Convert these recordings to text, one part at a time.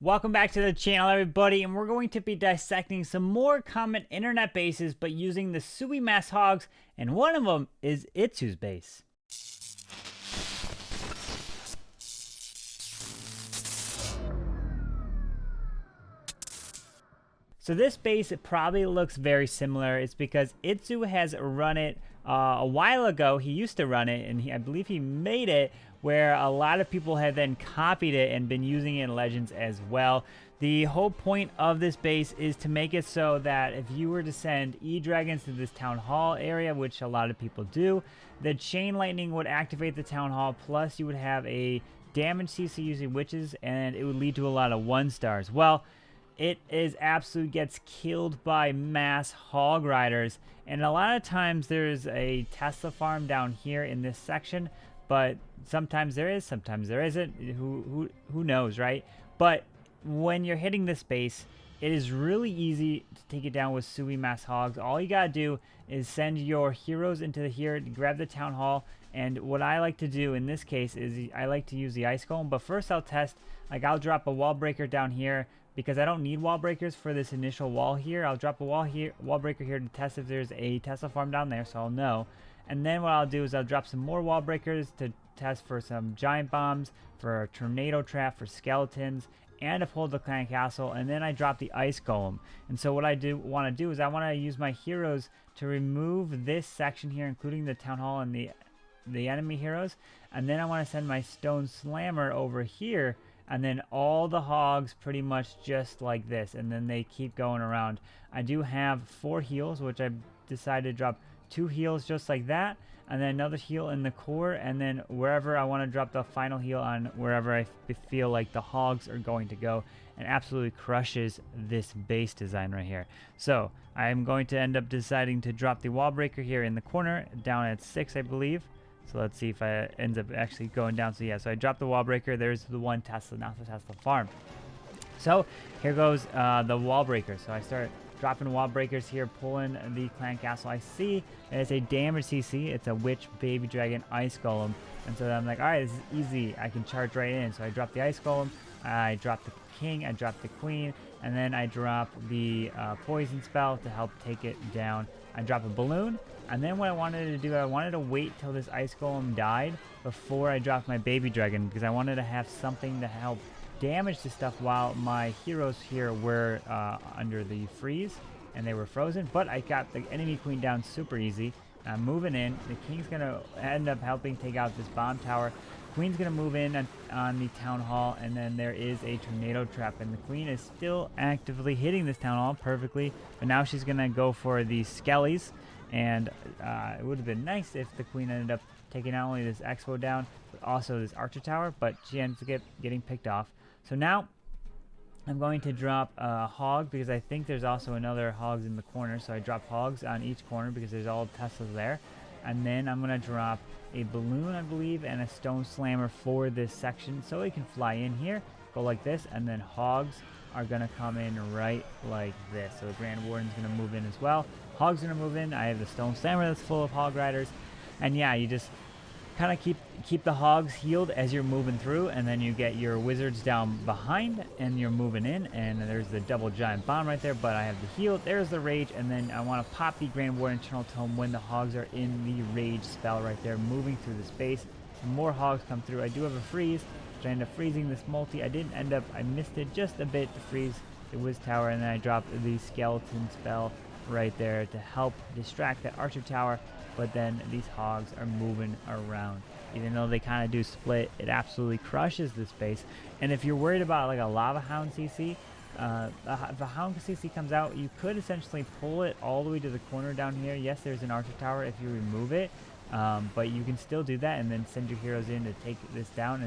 Welcome back to the channel, everybody, and we're going to be dissecting some more common internet bases, but using the Sui mass hogs, and one of them is iTzu's base. So this base, it probably looks very similar. It's because iTzu has run it a while ago. He used to run it, and I believe he made it where a lot of people have then copied it and been using it in Legends as well. The whole point of this base is to make it so that if you were to send E-Dragons to this Town Hall area, which a lot of people do, the Chain Lightning would activate the Town Hall, plus you would have a damage CC using Witches, and it would lead to a lot of 1-stars. Well, it is absolutely gets killed by mass hog riders, and a lot of times there's a Tesla farm down here in this section, but sometimes there is, sometimes there isn't. Who knows, right? But when you're hitting this base, it is really easy to take it down with Sui mass hogs. All you gotta do is send your heroes into here to grab the town hall. And what I like to do in this case is I like to use the ice golem, but first I'll test, like I'll drop a wall breaker down here because I don't need wall breakers for this initial wall here. I'll drop a wall breaker here to test if there's a Tesla farm down there, so I'll know. And then what I'll do is I'll drop some more wall breakers to test for some giant bombs, for a tornado trap, for skeletons, and to hold the clan castle. And then I drop the ice golem. And so what I want to do is I want to use my heroes to remove this section here, including the town hall and the enemy heroes. And then I want to send my stone slammer over here, and then all the hogs pretty much just like this, and then they keep going around. I do have 4 heals, which I decided to drop 2 heals just like that, and then another heal in the core, and then wherever I want to drop the final heal on wherever I feel like the hogs are going to go, and absolutely crushes this base design right here. So I'm going to end up deciding to drop the wall breaker here in the corner down at 6, I believe. So let's see if I ends up actually going down. So yeah, so I dropped the wall breaker. There's the one Tesla, not the Tesla farm. So here goes the wall breaker. So I start dropping wall breakers here, pulling the clan castle. I see it's a damage CC. It's a witch, baby dragon, ice golem. And so I'm like, all right, this is easy. I can charge right in. So I drop the ice golem. I drop the king. I drop the queen. And then I drop the poison spell to help take it down. I drop a balloon. And then what I wanted to do, I wanted to wait till this ice golem died before I dropped my baby dragon, because I wanted to have something to help damage the stuff while my heroes here were under the freeze and they were frozen. But I got the enemy queen down super easy. I'm moving in. The king's going to end up helping take out this bomb tower. Queen's going to move in on the town hall, and then there is a tornado trap, and the queen is still actively hitting this town hall perfectly, but now she's going to go for the skellies. And it would have been nice if the queen ended up taking not only this expo down, but also this archer tower, but she ends up getting picked off. So now I'm going to drop a hog, because I think there's also another hogs in the corner. So I drop hogs on each corner because there's all Teslas there. And then I'm going to drop a balloon, I believe, and a stone slammer for this section, so it can fly in here, go like this, and then hogs are going to come in right like this. So the Grand Warden's going to move in as well. Hogs going to move in. I have the stone slammer that's full of hog riders. And yeah, you just kind of keep the hogs healed as you're moving through, and then you get your wizards down behind and you're moving in, and there's the double giant bomb right there, but I have the heal. There's the rage, and then I want to pop the Grand Warden Eternal Tome when the hogs are in the rage spell right there, moving through the space. More hogs come through. I do have a freeze, which I end up freezing this multi. I missed it just a bit to freeze the Wiz Tower, and then I dropped the skeleton spell right there to help distract that archer tower. But then these hogs are moving around. Even though they kind of do split, it absolutely crushes this base. And if you're worried about like a lava hound CC, if a hound CC comes out, you could essentially pull it all the way to the corner down here. Yes, there's an archer tower if you remove it, but you can still do that and then send your heroes in to take this down,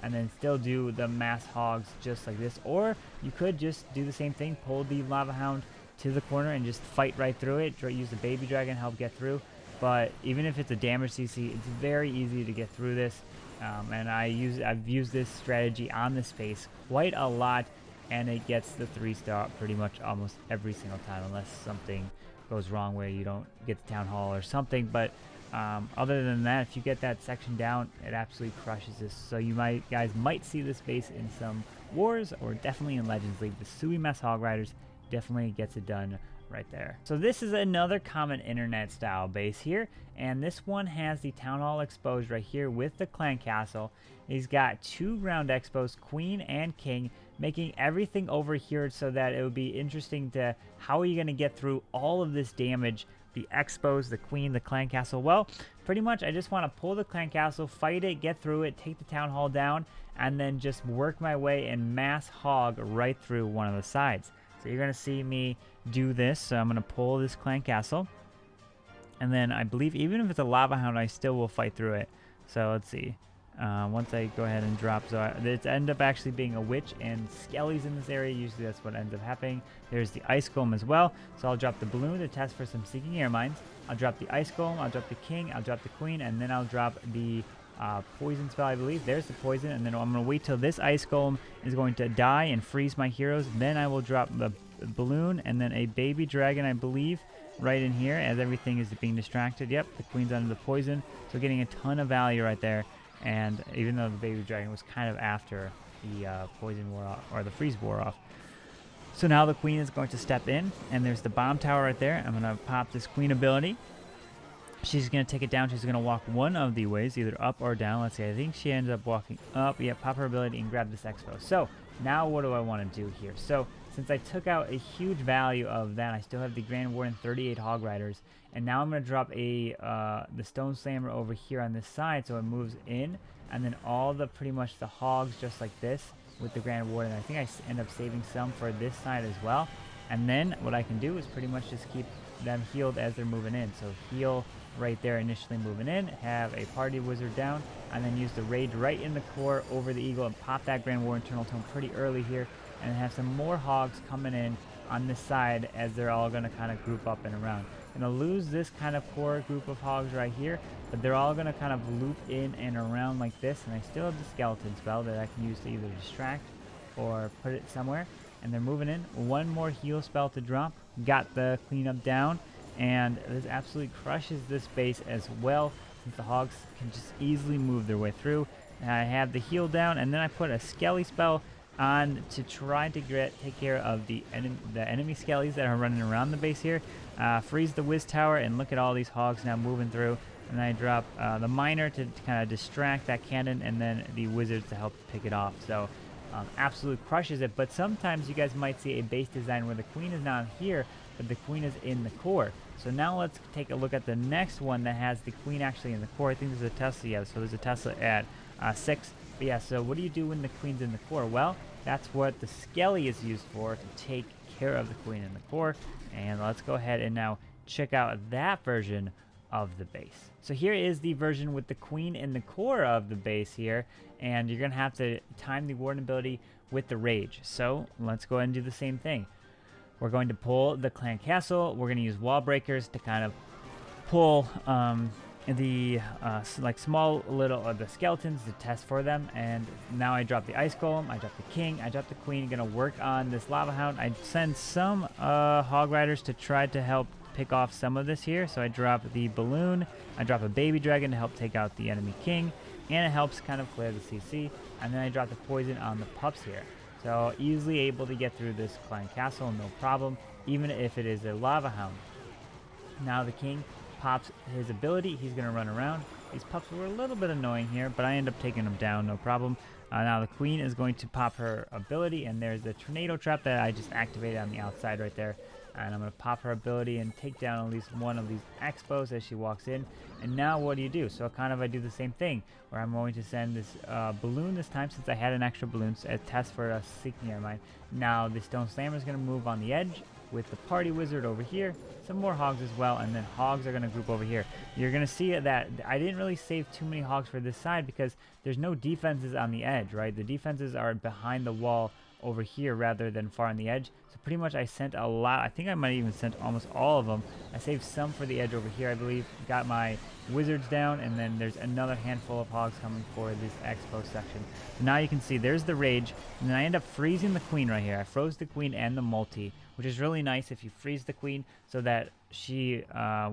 and then still do the mass hogs just like this. Or you could just do the same thing, pull the lava hound to the corner and just fight right through it. Use the baby dragon to help get through. But even if it's a damage CC, it's very easy to get through this. And I've used this strategy on this space quite a lot, and it gets the 3-star pretty much almost every single time, unless something goes wrong where you don't get the town hall or something. But other than that, if you get that section down, it absolutely crushes this. So you guys might see this base in some Wars or definitely in Legends League. The Sui Mess Hog Riders definitely gets it done right there. So this is another common internet style base here, and this one has the Town Hall exposed right here with the clan castle. He's got 2 ground exposed, queen and king, making everything over here so that it would be interesting to how are you going to get through all of this damage, the expos, the queen, the clan castle. Well, pretty much I just want to pull the clan castle, fight it, get through it, take the town hall down, and then just work my way and mass hog right through one of the sides. So you're going to see me do this. So I'm going to pull this clan castle, and then I believe even if it's a lava hound, I still will fight through it. So let's see. Once I go ahead and drop, so it ends up actually being a witch and skellies in this area. Usually that's what ends up happening. There's the ice golem as well. So I'll drop the balloon to test for some seeking air mines. I'll drop the ice golem, I'll drop the king, I'll drop the queen, and then I'll drop the poison spell, I believe. There's the poison, and then I'm going to wait till this ice golem is going to die and freeze my heroes. Then I will drop the balloon and then a baby dragon, I believe, right in here as everything is being distracted. Yep, the queen's under the poison, so getting a ton of value right there. And even though the baby dragon was kind of after the poison wore off, or the freeze wore off. So now the queen is going to step in, and there's the bomb tower right there. I'm going to pop this queen ability. She's going to take it down. She's going to walk one of the ways, either up or down. Let's see, I think she ends up walking up. Yeah, pop her ability and grab this expo. So now what do I want to do here? So since I took out a huge value of that, I still have the Grand Warden 38 Hog Riders. And now I'm going to drop the Stone Slammer over here on this side so it moves in. And then all the, pretty much the hogs just like this with the Grand Warden. I think I end up saving some for this side as well. And then what I can do is pretty much just keep them healed as they're moving in. So heal right there initially moving in, have a party wizard down, and then use the rage right in the core over the eagle and pop that Grand War Eternal Tome pretty early here, and have some more hogs coming in on this side as they're all going to kind of group up and around. Going to lose this kind of core group of hogs right here, but they're all going to kind of loop in and around like this, and I still have the skeleton spell that I can use to either distract or put it somewhere. And they're moving in. One more heal spell to drop. Got the cleanup down, and this absolutely crushes this base as well, since the hogs can just easily move their way through. And I have the heal down, and then I put a skelly spell on to try to take care of the enemy skellies that are running around the base here. Freeze the whiz tower, and look at all these hogs now moving through. And then I drop the miner to kind of distract that cannon, and then the wizards to help pick it off. So absolutely crushes it. But sometimes you guys might see a base design where the queen is not here, but the queen is in the core. So now let's take a look at the next one that has the queen actually in the core. I think there's a Tesla. Yeah, so there's a Tesla at 6. But yeah, so what do you do when the queen's in the core? Well, that's what the Skelly is used for, to take care of the queen in the core. And let's go ahead and now check out that version of the base. So here is the version with the queen in the core of the base here, and you're gonna have to time the warden ability with the rage. So let's go ahead and do the same thing. We're going to pull the clan castle. We're gonna use wall breakers to kind of pull the like small little the skeletons to test for them. And now I drop the ice golem, I drop the king, I drop the queen. Gonna work on this lava hound. I send some hog riders to try to help pick off some of this here. So I drop the balloon, I drop a baby dragon to help take out the enemy king, and it helps kind of clear the CC. And then I drop the poison on the pups here. So easily able to get through this clan castle, no problem, even if it is a lava hound. Now the king pops his ability. He's going to run around. These pups were a little bit annoying here, but I end up taking them down, no problem. Now the queen is going to pop her ability, and there's the tornado trap that I just activated on the outside right there. And I'm going to pop her ability and take down at least one of these expos as she walks in. And now what do you do? So I do the same thing, where I'm going to send this balloon this time, since I had an extra balloon, a test for a seeking air mine. Now the stone slammer is going to move on the edge with the party wizard over here, some more hogs as well, and then hogs are going to group over here. You're going to see that I didn't really save too many hogs for this side because there's no defenses on the edge, right? The defenses are behind the wall over here rather than far on the edge. So pretty much I sent a lot. I think I might even sent almost all of them. I saved some for the edge over here, I believe. Got my wizards down, and then there's another handful of hogs coming for this expo section. So now you can see there's the rage, and then I end up freezing the queen right here. I froze the queen and the multi, which is really nice if you freeze the queen, so that she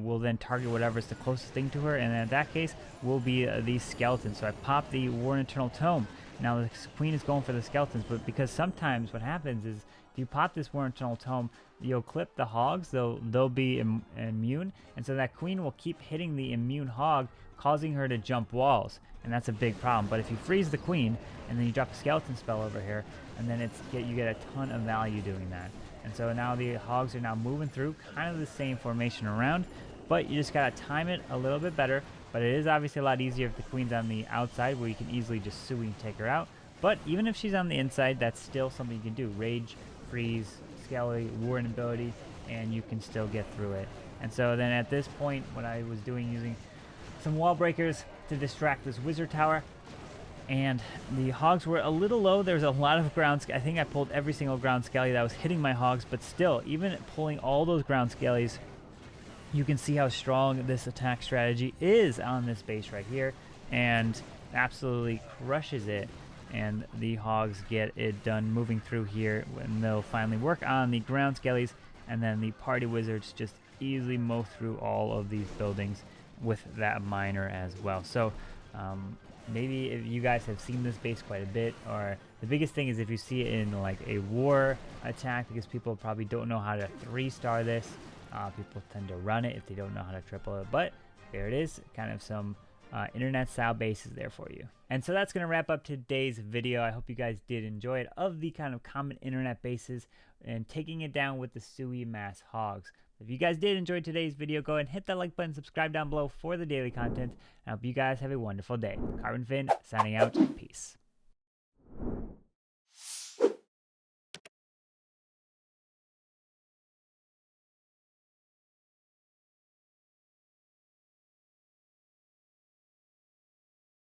will then target whatever's the closest thing to her, and in that case will be these skeletons. So I pop the Warden Eternal Tome, Now the queen is going for the skeletons, but because sometimes what happens is if you pop this war internal tome, you'll clip the hogs, they'll be immune, and so that queen will keep hitting the immune hog, causing her to jump walls, and that's a big problem. But if you freeze the queen and then you drop a skeleton spell over here, and then you get a ton of value doing that. And so now the hogs are now moving through kind of the same formation around, but you just gotta time it a little bit better. But it is obviously a lot easier if the queen's on the outside, where you can easily just Sui and take her out. But even if she's on the inside, that's still something you can do. Rage, freeze, Skelly, war ability, and you can still get through it. And so then at this point, what I was doing, using some wall breakers to distract this wizard tower, and the hogs were a little low. There's a lot of ground. I think I pulled every single ground skelly that was hitting my hogs, but still, even pulling all those ground skellies, you can see how strong this attack strategy is on this base right here, and absolutely crushes it. And the hogs get it done moving through here, when they'll finally work on the ground skellies, and then the party wizards just easily mow through all of these buildings with that miner as well. So maybe if you guys have seen this base quite a bit, or the biggest thing is if you see it in like a war attack, because people probably don't know how to 3-star this. People tend to run it if they don't know how to triple it, but there it is, kind of some internet style bases there for you. And so that's going to wrap up today's video. I hope you guys did enjoy it, of the kind of common internet bases and taking it down with the Sui mass hogs. If you guys did enjoy today's video, go ahead and hit that like button, subscribe down below for the daily content. I hope you guys have a wonderful day. Carbonfin signing out. Peace.